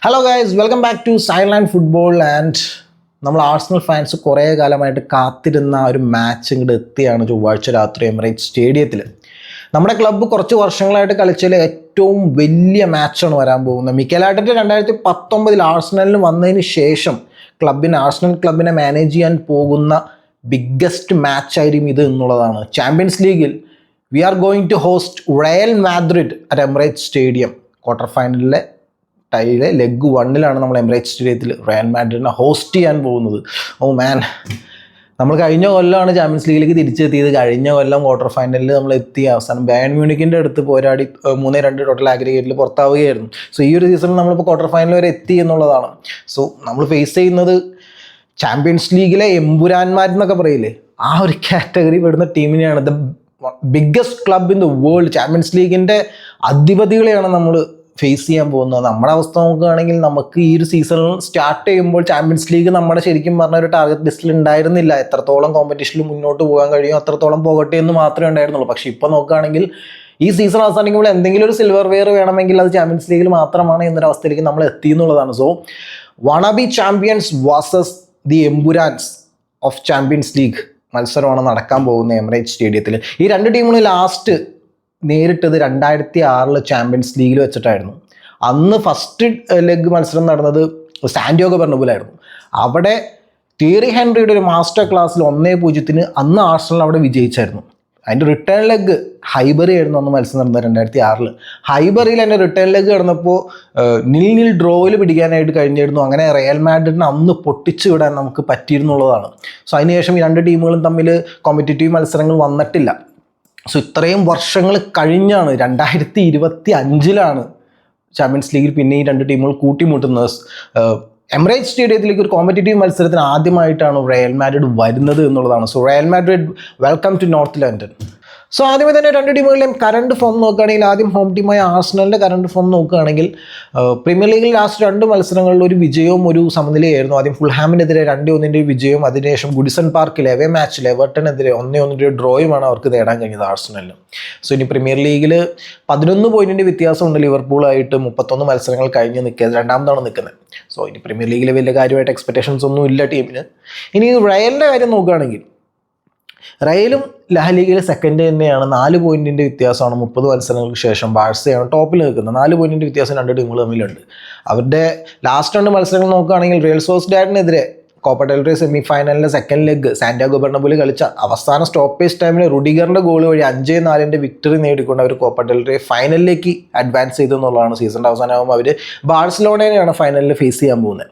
Hello guys, welcome back to sideline football. And നമ്മൾ Arsenal fans കുറേ കാലമായിട്ട് കാത്തിരുന്ന ഒരു മാച്ച് ഇങ്ങോട്ട് എത്തിയാണ് ചൊവ്വാഴ്ച രാത്രി എമിറേറ്റ്സ് സ്റ്റേഡിയത്തിൽ. നമ്മുടെ ക്ലബ്ബ് കുറച്ച് വർഷങ്ങളായിട്ട് കളിച്ചതിൽ ഏറ്റവും വലിയ മാച്ചാണ് വരാൻ പോകുന്നത്. മിക്കേൽ ആർട്ടറ്റ 2019 ആർസണലിന് വന്നതിന് ശേഷം ആർസണൽ ക്ലബിനെ മാനേജ് ചെയ്യാൻ പോകുന്ന ബിഗ്ഗസ്റ്റ് മാച്ചായിരിക്കും ഇത് എന്നുള്ളതാണ്. ചാമ്പ്യൻസ് ലീഗിൽ we are going to host Real Madrid at Emirates stadium. Quarter ഫൈനലിലെ ലെഗ് 1 നമ്മൾ എമിറേറ്റ്സ് സ്റ്റേഡിയത്തിൽ റയൽ മാഡ്രിഡിനെ ഹോസ്റ്റ് ചെയ്യാൻ പോകുന്നത്. ഓ മാൻ, നമ്മൾ കഴിഞ്ഞ കൊല്ലമാണ് ചാമ്പ്യൻസ് ലീഗിലേക്ക് തിരിച്ചെത്തിയത്. കഴിഞ്ഞ കൊല്ലം ക്വാർട്ടർ ഫൈനലിൽ നമ്മൾ എത്തിയ അവസാനം ബയൺ മ്യൂണിക്കിൻ്റെ അടുത്ത് പോരാടി 3-2 ടോട്ടൽ ആഗ്രിഗേറ്റിൽ പുറത്താവുകയായിരുന്നു. സോ ഈ ഒരു സീസണിൽ നമ്മളിപ്പോൾ ക്വാർട്ടർ ഫൈനൽ വരെ എത്തി എന്നുള്ളതാണ്. സോ നമ്മൾ ഫേസ് ചെയ്യുന്നത് ചാമ്പ്യൻസ് ലീഗിലെ എമ്പുരാന്മാരെന്നൊക്കെ പറയില്ലേ, ആ ഒരു കാറ്റഗറി പെടുന്ന ടീമിനെയാണ്. The biggest club in the world, champions ലീഗിൻ്റെ അധിപതികളെയാണ് നമ്മൾ ഫേസ് ചെയ്യാൻ പോകുന്നത്. നമ്മുടെ അവസ്ഥ നോക്കുകയാണെങ്കിൽ നമുക്ക് ഈ ഒരു സീസൺ സ്റ്റാർട്ട് ചെയ്യുമ്പോൾ ചാമ്പ്യൻസ് ലീഗ് നമ്മുടെ ശരിക്കും പറഞ്ഞ ഒരു ടാർഗറ്റ് ലിസ്റ്റിൽ ഉണ്ടായിരുന്നില്ല. എത്രത്തോളം കോമ്പറ്റീഷനിൽ മുന്നോട്ട് പോകാൻ കഴിയും അത്രത്തോളം പോകട്ടെ എന്ന് മാത്രമേ ഉണ്ടായിരുന്നുള്ളൂ. പക്ഷേ ഇപ്പോൾ നോക്കുകയാണെങ്കിൽ ഈ സീസൺ അവസാനിക്കുമ്പോൾ എന്തെങ്കിലും ഒരു സിൽവർ വെയർ വേണമെങ്കിൽ അത് ചാമ്പ്യൻസ് ലീഗിൽ മാത്രമാണ് എന്നൊരവസ്ഥയിലേക്ക് നമ്മൾ എത്തി എന്നുള്ളതാണ്. So wannabe champions versus the എംബുരാൻസ് ഓഫ് ചാമ്പ്യൻസ് ലീഗ് മത്സരമാണ് നടക്കാൻ പോകുന്നത് എമിറേറ്റ്സ് സ്റ്റേഡിയത്തിൽ. ഈ രണ്ട് ടീമുകളും ലാസ്റ്റ് നേരിട്ടത് 2006 ചാമ്പ്യൻസ് ലീഗിൽ വെച്ചിട്ടായിരുന്നു. അന്ന് ഫസ്റ്റ് ലെഗ് മത്സരം നടന്നത് സാന്റിയാഗോ ബെർണബിലായിരുന്നു. അവിടെ തിയറി ഹെൻറിയുടെ ഒരു മാസ്റ്റർ ക്ലാസ്സിൽ 1-0 അന്ന് ആർസണൽ അവിടെ വിജയിച്ചായിരുന്നു. അതിൻ്റെ റിട്ടേൺ ലെഗ് ഹൈബറി ആയിരുന്നു അന്ന് മത്സരം നടന്നത് 2006. ഹൈബറിയിൽ എൻ്റെ റിട്ടേൺ ലെഗ് കിടന്നപ്പോൾ 0-0 ഡ്രോയിൽ പിടിക്കാനായിട്ട് കഴിഞ്ഞിരുന്നു. അങ്ങനെ റയൽ മാഡ്രിഡിനെ അന്ന് പൊട്ടിച്ചു വിടാൻ നമുക്ക് പറ്റിയിരുന്നുള്ളതാണ്. സോ അതിനുശേഷം ഈ രണ്ട് ടീമുകളും തമ്മിൽ കോമ്പറ്റീറ്റീവ് മത്സരങ്ങൾ വന്നിട്ടില്ല. സോ ഇത്രയും വർഷങ്ങൾ കഴിഞ്ഞാണ് 2025 ചാമ്പ്യൻസ് ലീഗിൽ പിന്നെ ഈ രണ്ട് ടീമുകൾ കൂട്ടിമുട്ടുന്നത്. എമിറേറ്റ്സ് സ്റ്റേഡിയത്തിലേക്ക് ഒരു കോമ്പറ്റീറ്റീവ് മത്സരത്തിന് ആദ്യമായിട്ടാണ് റയൽ മാഡ്രിഡ് വരുന്നത് എന്നുള്ളതാണ്. So Real Madrid, welcome to North London. സോ ആദ്യമേ തന്നെ രണ്ട് ടീമുകളുടെയും കറണ്ട് ഫോം നോക്കുകയാണെങ്കിൽ ആദ്യം ഹോം ടീമായ ആർസണലിൻ്റെ കറണ്ട് ഫോം നോക്കുകയാണെങ്കിൽ പ്രീമിയർ ലീഗിൽ ലാസ്റ്റ് 2 മത്സരങ്ങളിൽ ഒരു വിജയവും ഒരു സമനിലയായിരുന്നു. ആദ്യം ഫുൾഹാമിനെതിരെ 2-1 വിജയവും അതിനുശേഷം ഗുഡിസൺ പാർക്കിൽ എവേ മാച്ചിൽ എവർട്ടനെതിരെ 1-1 ഡ്രോയുമാണ് അവർക്ക് നേടാൻ കഴിഞ്ഞത് ആർസണലിന്. സോ ഇനി പ്രീമിയർ ലീഗിൽ 11 പോയിന്റിൻ്റെ വ്യത്യാസമുണ്ട് ലിവർപൂളായിട്ട്. 31 മത്സരങ്ങൾ കഴിഞ്ഞ് നിൽക്കുന്നത്, രണ്ടാമതാണ് നിൽക്കുന്നത്. സോ ഇനി പ്രീമിയർ ലീഗിൽ വലിയ കാര്യമായിട്ട് എക്സ്പെക്ടേഷൻസ് ഒന്നും ഇല്ല ടീമിന്. ഇനി റയലിൻ്റെ കാര്യം നോക്കുകയാണെങ്കിൽ റയലും ലാലിഗയിൽ സെക്കൻഡ് തന്നെയാണ്. 4 പോയിന്റിൻ്റെ വ്യത്യാസമാണ്. 30 മത്സരങ്ങൾക്ക് ശേഷം ബാഴ്സയാണ് ടോപ്പിൽ നിൽക്കുന്നത്. 4 പോയിന്റിൻ്റെ വ്യത്യാസം രണ്ട് ടീമുകൾ തമ്മിലുണ്ട്. അവരുടെ ലാസ്റ്റ് 2 മത്സരങ്ങൾ നോക്കുകയാണെങ്കിൽ റിയൽ സോസിഡാഡിനെതിരെ കോപ്പ ഡെൽ റേ സെമി ഫൈനലിലെ സെക്കൻഡ് ലെഗ് സാന്റിയാഗോ ബെർണബിയിൽ കളിച്ച അവസാന സ്റ്റോപ്പേജ് ടൈമിൽ റുഡിഗറിൻ്റെ ഗോൾ വഴി 5-4 വിക്ടറി നേടിക്കൊണ്ട് അവർ കോപ്പ ഡെൽ റേ ഫൈനലിലേക്ക് അഡ്വാൻസ് ചെയ്തു എന്നുള്ളതാണ്. സീസണിൻ്റെ അവസാനമാകുമ്പോൾ അവർ ബാഴ്സലോണയാണ് ഫൈനലിൽ ഫേസ് ചെയ്യാൻ പോകുന്നത്.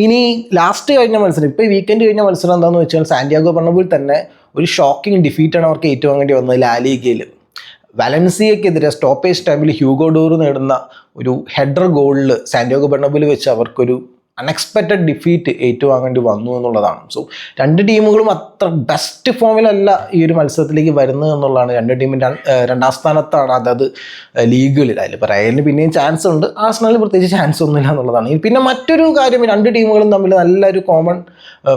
ഇനി ലാസ്റ്റ് കഴിഞ്ഞ മത്സരം, ഇപ്പോൾ ഈ വീക്കെൻഡ് കഴിഞ്ഞ മത്സരം എന്താണെന്ന് വെച്ചാൽ സാന്റിയാഗോ ബെർണബിയിൽ തന്നെ ഒരു ഷോക്കിംഗ് ഡിഫീറ്റാണ് അവർക്ക് ഏറ്റുവാങ്ങേണ്ടി വന്നത് ലാലിഗയിൽ. വലൻസിയക്കെതിരെ സ്റ്റോപ്പേജ് ടൈമിൽ ഹ്യൂഗോ ഡോർ നേടുന്ന ഒരു ഹെഡർ ഗോളിൽ സാന്റിയാഗോ ബെർണബിയിൽ വെച്ച് അവർക്കൊരു അൺഎക്സ്പെക്റ്റഡ് ഡിഫീറ്റ് ഏറ്റുവാങ്ങേണ്ടി വന്നു എന്നുള്ളതാണ്. സോ രണ്ട് ടീമുകളും അത്ര ബെസ്റ്റ് ഫോമിലല്ല ഈ ഒരു മത്സരത്തിലേക്ക് വരുന്നത് എന്നുള്ളതാണ്. രണ്ട് ടീമും രണ്ടാം സ്ഥാനത്താണ് അതത് ലീഗുകളിൽ. അതിലിപ്പോൾ റയലിന് പിന്നെയും ചാൻസ് ഉണ്ട്, ആർസണലിന് പ്രത്യേകിച്ച് ചാൻസ് ഒന്നുമില്ല എന്നുള്ളതാണ്. പിന്നെ മറ്റൊരു കാര്യം, രണ്ട് ടീമുകളും തമ്മിൽ നല്ലൊരു കോമൺ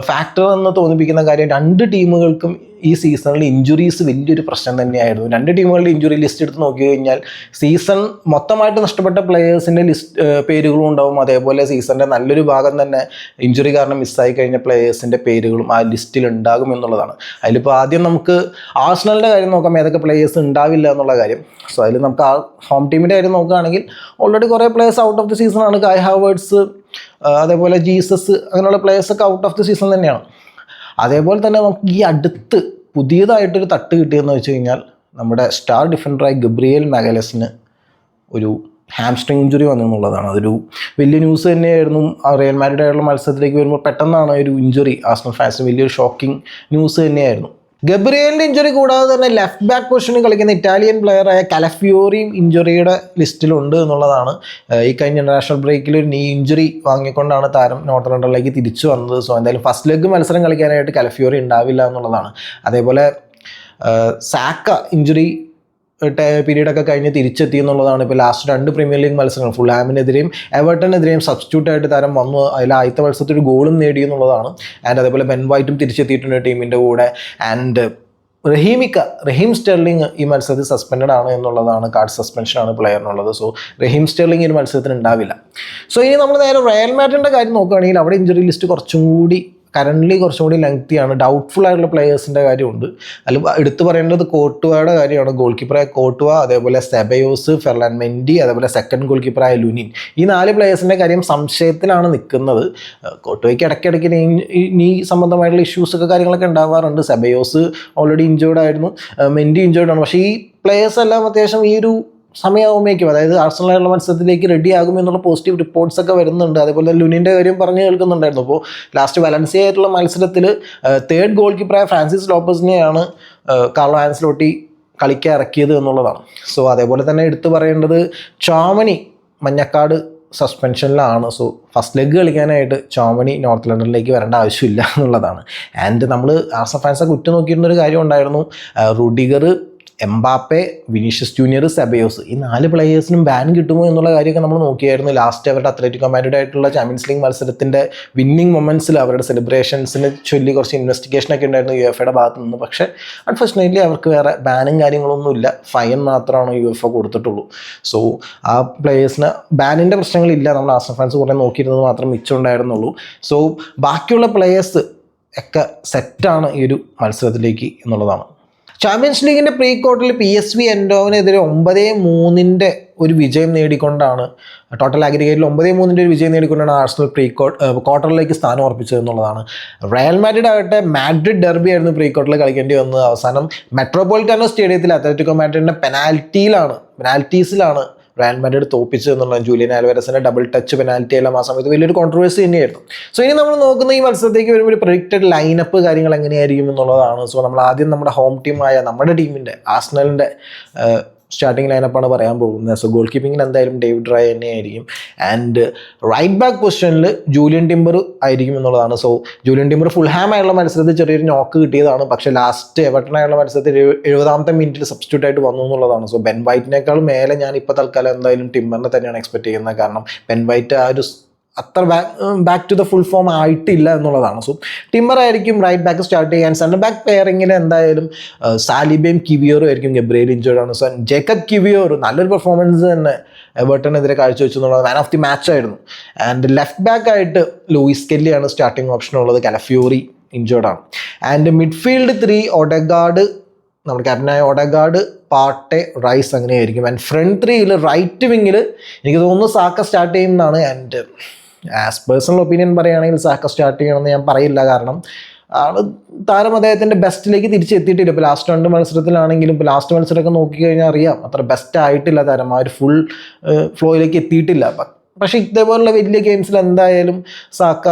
ഫാക്ടർ എന്ന് തോന്നിപ്പിക്കുന്ന കാര്യം, രണ്ട് ടീമുകൾക്കും ഈ സീസണിൽ ഇഞ്ചുറീസ് വലിയൊരു പ്രശ്നം തന്നെയായിരുന്നു. രണ്ട് ടീമുകളുടെ ഇഞ്ചുറി ലിസ്റ്റ് എടുത്ത് നോക്കി കഴിഞ്ഞാൽ സീസൺ മൊത്തമായിട്ട് നഷ്ടപ്പെട്ട പ്ലെയേഴ്സിൻ്റെ പേരുകളും ഉണ്ടാവും. അതേപോലെ സീസണിൻ്റെ നല്ലൊരു ഭാഗം തന്നെ ഇഞ്ചുറി കാരണം മിസ്സായി കഴിഞ്ഞ പ്ലെയേഴ്സിൻ്റെ പേരുകളും ആ ലിസ്റ്റിൽ ഉണ്ടാകും എന്നുള്ളതാണ്. അതിലിപ്പോൾ ആദ്യം നമുക്ക് ആർസണലിൻ്റെ കാര്യം നോക്കാം, ഏതൊക്കെ പ്ലെയേഴ്സ് ഉണ്ടാവില്ല എന്നുള്ള കാര്യം. സോ അതിൽ നമുക്ക് ആ ഹോം ടീമിൻ്റെ കാര്യം നോക്കുകയാണെങ്കിൽ ഓൾറെഡി കുറേ പ്ലെയേഴ്സ് ഔട്ട് ഓഫ് ദി സീസണാണ്. കായ് ഹാവേർട്സ്, അതേപോലെ ജീസസ്, അങ്ങനെയുള്ള പ്ലെയേഴ്സൊക്കെ ഔട്ട് ഓഫ് ദി സീസൺ തന്നെയാണ്. അതേപോലെ തന്നെ നമുക്ക് ഈ അടുത്ത് പുതിയതായിട്ടൊരു തട്ട് കിട്ടിയെന്ന് വെച്ച് കഴിഞ്ഞാൽ നമ്മുടെ സ്റ്റാർ ഡിഫൻഡറായി ഗബ്രിയേൽ മാഗലസിന് ഒരു ഹാംസ്ട്രിങ് ഇഞ്ചുറി വന്നു എന്നുള്ളതാണ്. അതൊരു വലിയ ന്യൂസ് തന്നെയായിരുന്നു. റയൽ മാഡ്രിഡായിട്ടുള്ള മത്സരത്തിലേക്ക് വരുമ്പോൾ പെട്ടെന്നാണ് ഒരു ഇഞ്ചുറി ആർസണൽ ഫാൻസിന് വലിയൊരു ഷോക്കിംഗ് ന്യൂസ് തന്നെയായിരുന്നു. ഗബ്രിയേലിൻ്റെ ഇഞ്ചുറി കൂടാതെ തന്നെ ലെഫ്റ്റ് ബാക്ക് പൊസിഷനിൽ കളിക്കുന്ന ഇറ്റാലിയൻ പ്ലെയറായ കലഫിയോറിയും ഇഞ്ചുറിയുടെ ലിസ്റ്റിലുണ്ട് എന്നുള്ളതാണ്. ഈ കഴിഞ്ഞ ഇൻ്റർനാഷണൽ ബ്രേക്കിൽ ഒരു നീ ഇഞ്ചുറി വാങ്ങിക്കൊണ്ടാണ് താരം നോർത്ത് ലണ്ടനിലേക്ക് തിരിച്ചു വന്നത്. സോ എന്തായാലും ഫസ്റ്റ് ലെഗ് മത്സരം കളിക്കാനായിട്ട് കലഫിയോറി ഉണ്ടാവില്ല എന്നുള്ളതാണ്. അതേപോലെ സാക്ക ഇഞ്ചുറി പീരീഡൊക്കെ കഴിഞ്ഞ് തിരിച്ചെത്തി എന്നുള്ളതാണ്. ഇപ്പോൾ ലാസ്റ്റ് 2 പ്രീമിയർ ലീഗ് മത്സരങ്ങൾ ഫുൾഹാമിനെതിരെയും എവർട്ടനെതിരെയും സബ്സ്റ്റിറ്റ്യൂട്ടായിട്ട് താരം വന്നു. അതിൽ ആദ്യത്തെ മത്സരത്തിൽ ഒരു ഗോളും നേടി എന്നുള്ളതാണ്. ആൻഡ് അതേപോലെ ബെൻ വൈറ്റും തിരിച്ചെത്തിയിട്ടുണ്ട് ടീമിൻ്റെ കൂടെ. ആൻഡ് റഹീം സ്റ്റെർലിംഗ് ഈ മത്സരത്തിൽ സസ്പെൻഡ് ആണ് എന്നുള്ളതാണ്, കാർഡ് സസ്പെൻഷനാണ് പ്ലെയറിനുള്ളത്. സോ റഹീം സ്റ്റെർലിംഗ് ഈ ഒരു മത്സരത്തിന് ഉണ്ടാവില്ല. സോ ഇനി നമ്മൾ നേരെ റയൽ മാഡ്രിഡിൻ്റെ കാര്യം നോക്കുകയാണെങ്കിൽ അവിടെ ഇഞ്ചുറി ലിസ്റ്റ് കുറച്ചും കൂടി കുറച്ചും കൂടി ലെങ്തിയാണ്. ഡൗട്ട്ഫുൾ ആയിട്ടുള്ള പ്ലെയേഴ്സിൻ്റെ കാര്യമുണ്ട്. അതിൽ എടുത്തു പറയേണ്ടത് കോർട്ടുവയുടെ കാര്യമാണ്. ഗോൾ കീപ്പറായ കോർട്ടുവ, അതേപോലെ സെബയോസ്, ഫെർലാൻ മെൻഡി, അതേപോലെ സെക്കൻഡ് ഗോൾ കീപ്പറായ ലുനിൻ. ഈ 4 പ്ലെയേഴ്സിൻ്റെ കാര്യം സംശയത്തിലാണ് നിൽക്കുന്നത്. കോർട്ടുവയ്ക്ക് ഇടയ്ക്കിടയ്ക്ക് നീ സംബന്ധമായിട്ടുള്ള ഇഷ്യൂസൊക്കെ കാര്യങ്ങളൊക്കെ ഉണ്ടാവാറുണ്ട്. സെബയോസ് ഓൾറെഡി ഇഞ്ചേർഡ് ആയിരുന്നു, മെൻഡി ഇഞ്ചേർഡ് ആണ്. പക്ഷേ ഈ പ്ലെയേഴ്സ് എല്ലാം അത്യാവശ്യം ഈ ഒരു സമയമാകുമ്പോഴേക്കും, അതായത് ആർസണലുള്ള മത്സരത്തിലേക്ക് റെഡി ആകുമെന്നുള്ള പോസിറ്റീവ് റിപ്പോർട്ട്സ് ഒക്കെ വരുന്നുണ്ട്. അതേപോലെ ലുനിൻ്റെ കാര്യം പറഞ്ഞ് കേൾക്കുന്നുണ്ടായിരുന്നു. അപ്പോൾ ലാസ്റ്റ് വലൻസിയ ആയിട്ടുള്ള മത്സരത്തിൽ തേർഡ് ഗോൾ കീപ്പറായ ഫ്രാൻസിസ് ലോപ്പസിനെയാണ് കാർലോ ആൻസലോട്ടി കളിക്കാൻ ഇറക്കിയത് എന്നുള്ളതാണ്. സോ അതേപോലെ തന്നെ എടുത്തു പറയേണ്ടത് ചോമനി മഞ്ഞക്കാട് സസ്പെൻഷനിലാണ്. സോ ഫസ്റ്റ് ലെഗ് കളിക്കാനായിട്ട് ചോമനി നോർത്ത് ലണ്ടനിലേക്ക് വരേണ്ട ആവശ്യമില്ല എന്നുള്ളതാണ്. ആൻഡ് നമ്മൾ ആർസണൽ ഫാൻസൊക്കെ ഉറ്റുനോക്കിയിരുന്നൊരു കാര്യം ഉണ്ടായിരുന്നു. Rudiger, Mbappe, Vinicius junior, Ceballos, ഈ 4 പ്ലെയേഴ്സിനും ബാൻ കിട്ടുമോ എന്നുള്ള കാര്യമൊക്കെ നമ്മൾ നോക്കിയായിരുന്നു. ലാസ്റ്റ് അവരുടെ അത്ലറ്റിക്കോ മാഡ്രിഡ് ആയിട്ടുള്ള ചാമ്പ്യൻസ് ലീഗ് മത്സരത്തിൻ്റെ വിന്നിങ് മൊമെൻറ്റ്സിൽ അവരുടെ സെലിബ്രേഷൻസിനെ ചൊല്ലി കുറച്ച് ഇൻവെസ്റ്റിഗേഷനൊക്കെ ഉണ്ടായിരുന്നു UEFA ഭാഗത്ത് നിന്ന്. പക്ഷേ അൺഫോർച്യുനേറ്റ്ലി അവർക്ക് വേറെ ബാനും കാര്യങ്ങളൊന്നുമില്ല, ഫൈൻ മാത്രമാണ് UEFA കൊടുത്തിട്ടുള്ളൂ. സോ ആ പ്ലെയേഴ്സിന് ബാനിൻ്റെ പ്രശ്നങ്ങളില്ല. നമ്മൾ ആർസണൽ ഫാൻസ് കുറേ നോക്കിയിരുന്നത് മാത്രം മിച്ചമുണ്ടായിരുന്നുള്ളൂ. സോ ബാക്കിയുള്ള പ്ലെയേഴ്സ് ഒക്കെ സെറ്റാണ് ഈ ഒരു മത്സരത്തിലേക്ക് എന്നുള്ളതാണ്. ചാമ്പ്യൻസ് ലീഗിൻ്റെ പ്രീ ക്വാർട്ടറിൽ PSV എൻഡോവിനെതിരെ 9-3 ഒരു വിജയം നേടിക്കൊണ്ടാണ്, ടോട്ടൽ അഗ്രിഗേറ്റിൽ 9-3 ഒരു വിജയം നേടിക്കൊണ്ടാണ് ആർസണൽ ക്വാർട്ടറിലേക്ക് സ്ഥാനം ഉറപ്പിച്ചത് എന്നുള്ളതാണ്. റയൽ മാഡ്രിഡ് ആകട്ടെ മാഡ്രിഡ് ഡെർബി ആയിരുന്നു പ്രീ ക്വാർട്ടറിൽ കളിക്കേണ്ടി വന്നത്. അവസാനം മെട്രോപൊളിറ്റാനോ സ്റ്റേഡിയത്തിൽ അത്ലറ്റിക്കോ മാഡ്രിഡിൻ്റെ പെനാൽറ്റീസിലാണ് റയൽ മാഡ്രിഡ് തോപ്പിച്ചത് എന്നുള്ളത്. ജൂലിയൻ ആൽവാരസിൻ്റെ ഡബിൾ ടച്ച് പെനാൽറ്റി എല്ലാം ആ സമയത്ത് വലിയൊരു കോൺട്രവേഴ്സി തന്നെയായിരുന്നു. സോ ഇനി നമ്മൾ നോക്കുന്ന ഈ മത്സരത്തേക്ക് വരുമ്പോൾ ഒരു പ്രഡിക്റ്റഡ് ലൈനപ്പ് കാര്യങ്ങൾ എങ്ങനെയായിരിക്കും എന്നുള്ളതാണ്. സോ നമ്മൾ ആദ്യം നമ്മുടെ ഹോം ടീമായ നമ്മുടെ ടീമിൻ്റെ ആർസണലിൻ്റെ സ്റ്റാർട്ടിംഗ് ലൈനപ്പാണ് പറയാൻ പോകുന്നത്. സോ ഗോൾ കീപ്പിങ്ങിൽ എന്തായാലും ഡേവിഡ് റായ തന്നെയായിരിക്കും. ആൻഡ് റൈറ്റ് ബാക്ക് പൊസിഷനിൽ ജൂലിയൻ ടിംബർ ആയിരിക്കും എന്നുള്ളതാണ്. സോ ജൂലിയൻ ടിംബർ ഫുൾഹാം ആയുള്ള മത്സരത്തിൽ ചെറിയൊരു നോക്ക് കിട്ടിയതാണ്. പക്ഷേ ലാസ്റ്റ് എവർട്ടനായുള്ള മത്സരത്തിൽ 70ാമത്തെ മിനിറ്റിൽ സബ്സ്റ്റിറ്റ്യൂട്ട് ആയിട്ട് വന്നു എന്നുള്ളതാണ്. സോ ബെൻ വൈറ്റിനേക്കാൾ മേലെ ഞാൻ ഇപ്പോൾ തൽക്കാലം എന്തായാലും ടിംബറിനെ തന്നെയാണ് എക്സ്പെക്ട് ചെയ്യുന്നത്. കാരണം ബെൻ വൈറ്റ് ആ ഒരു അത്ര back to the full form ആയിട്ടില്ല എന്നുള്ളതാണ്. സോ ടിംബർ ആയിരിക്കും റൈറ്റ് ബാക്ക് സ്റ്റാർട്ട് ചെയ്യാൻ. സെൻറ്റർ ബാക്ക് പെയറിങ്ങിൽ എന്തായാലും സാലിബയും കിവിയോറും ആയിരിക്കും. ഗബ്രിയേൽ ഇഞ്ചേർഡാണ്. സോ ജേക്കബ് കിവിയോർ നല്ലൊരു പെർഫോമൻസ് തന്നെ എവർട്ടനെതിരെ കാഴ്ചവെച്ചു എന്നുള്ളത് മാൻ ഓഫ് ദി മാച്ച് ആയിരുന്നു. ആൻഡ് ലെഫ്റ്റ് ബാക്ക് ആയിട്ട് ലൂയിസ് കെല്ലിയാണ് സ്റ്റാർട്ടിംഗ് ഓപ്ഷൻ ഉള്ളത്. കലഫ്യൂറി ഇഞ്ചേർഡാണ്. ആൻഡ് മിഡ്ഫീൽഡ് 3 ഒഡെഗാർഡ്, നമ്മുടെ ക്യാപ്റ്റനായ ഒഡെഗാർഡ്, പാട്ടെ, റൈസ് അങ്ങനെയായിരിക്കും. ആൻഡ് ഫ്രണ്ട് 3യിൽ റൈറ്റ് വിങ്ങിൽ എനിക്ക് തോന്നുന്നു സാക്ക സ്റ്റാർട്ട് ചെയ്യുന്നതാണ്. ആൻഡ് ആസ് പേഴ്സണൽ ഒപ്പീനിയൻ പറയുകയാണെങ്കിൽ സാക്ക സ്റ്റാർട്ട് ചെയ്യണമെന്ന് ഞാൻ പറയില്ല. കാരണം താരം അദ്ദേഹത്തിൻ്റെ ബെസ്റ്റിലേക്ക് തിരിച്ചെത്തിയിട്ടില്ല. ഇപ്പോൾ ലാസ്റ്റ് 2 മത്സരത്തിലാണെങ്കിലും ഇപ്പോൾ ലാസ്റ്റ് മത്സരമൊക്കെ നോക്കിക്കഴിഞ്ഞാൽ അറിയാം അത്ര ബെസ്റ്റ് ആയിട്ടില്ല താരം. ആ ഒരു ഫുൾ ഫ്ലോയിലേക്ക് എത്തിയിട്ടില്ല. പക്ഷേ ഇതേപോലുള്ള വലിയ ഗെയിംസിൽ എന്തായാലും സാക്ക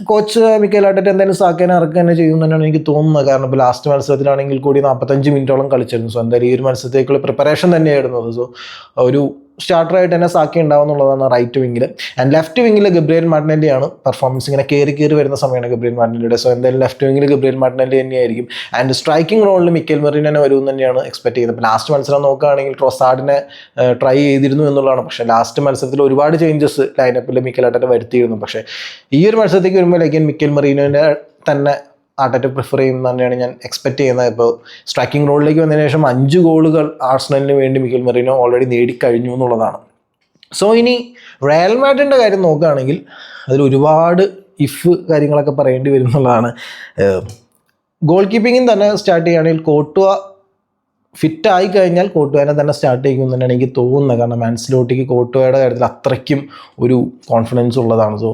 കോച്ച് മിക്കേൽ ആർട്ടറ്റ എന്തായാലും സാക്കേനെ ഇറക്കുക തന്നെ ചെയ്യും തന്നെയാണ് എനിക്ക് തോന്നുന്നത്. കാരണം ഇപ്പോൾ ലാസ്റ്റ് മത്സരത്തിലാണെങ്കിൽ കൂടി 45 മിനിറ്റോളം കളിച്ചിരുന്നു. സോ എന്തായാലും ഈ ഒരു മത്സരത്തേക്കുള്ള പ്രിപ്പറേഷൻ തന്നെയായിരുന്നു. സോ ഒരു സ്റ്റാർട്ടറായിട്ട് തന്നെ സാക്കി ഉണ്ടാവും എന്നുള്ളതാണ് റൈറ്റ് വിങ്ങിൽ. ആൻഡ് ലെഫ്റ്റ് വിങ്ങിൽ ഗബ്രിയേൽ മാർട്ടിനെല്ലിയാണ് പെർഫോമൻസ് ഇങ്ങനെ കയറി വരുന്ന സമയമാണ് ഗബ്രിയേൽ മാർട്ടിനെല്ലിയുടെ. സോ എന്തായാലും ലെഫ്റ്റ് വിങ്ങിൽ ഗബ്രിയേൽ മാർട്ടിനെല്ലി തന്നെയായിരിക്കും. ആൻഡ് സ്ട്രൈക്കിംഗ് റോളിൽ മിക്കേൽ മെറിൻ തന്നെ വരുമെന്ന് തന്നെയാണ് എക്സ്പെക്ട് ചെയ്യുന്നത്. ഇപ്പോൾ ലാസ്റ്റ് മത്സരം നോക്കുകയാണെങ്കിൽ ട്രോസാർഡിനെ ട്രൈ ചെയ്തിരുന്നു എന്നുള്ളതാണ്. പക്ഷേ ലാസ്റ്റ് മത്സരത്തിൽ ഒരുപാട് ചേഞ്ചസ് ലൈനപ്പിൽ മിക്കേൽ ആർട്ടറ്റ വരുത്തിയിരുന്നു. പക്ഷേ ഈ ഒരു മത്സരത്തേക്ക് വരുമ്പോഴേക്കും മിക്കേൽ മെറീനോനെ തന്നെ ആർട്ടറ്റ പ്രിഫർ ചെയ്യുന്നത് തന്നെയാണ് ഞാൻ എക്സ്പെക്ട് ചെയ്യുന്നത്. ഇപ്പോൾ സ്ട്രൈക്കിംഗ് റോളിലേക്ക് വന്നതിന് ശേഷം 5 ഗോളുകൾ ആർസണലിന് വേണ്ടി മിക്കേൽ മെറീനോ ഓൾറെഡി നേടിക്കഴിഞ്ഞു എന്നുള്ളതാണ്. സോ ഇനി റയൽ മാഡ്രിഡിൻ്റെ കാര്യം നോക്കുകയാണെങ്കിൽ അതിൽ ഒരുപാട് കാര്യങ്ങളൊക്കെ പറയേണ്ടി വരും എന്നുള്ളതാണ്. ഗോൾ കീപ്പിങ്ങിൽ തന്നെ സ്റ്റാർട്ട് ചെയ്യുകയാണെങ്കിൽ കോർട്ടുവ ഫിറ്റായി കഴിഞ്ഞാൽ കോർട്ടുവനെ തന്നെ സ്റ്റാർട്ട് ചെയ്യുമെന്ന് തന്നെയാണ് എനിക്ക് തോന്നുന്നത്. കാരണം ആൻസലോട്ടിക്ക് കോർട്ടുവയുടെ കാര്യത്തിൽ അത്രയ്ക്കും ഒരു കോൺഫിഡൻസ് ഉള്ളതാണ്. സോ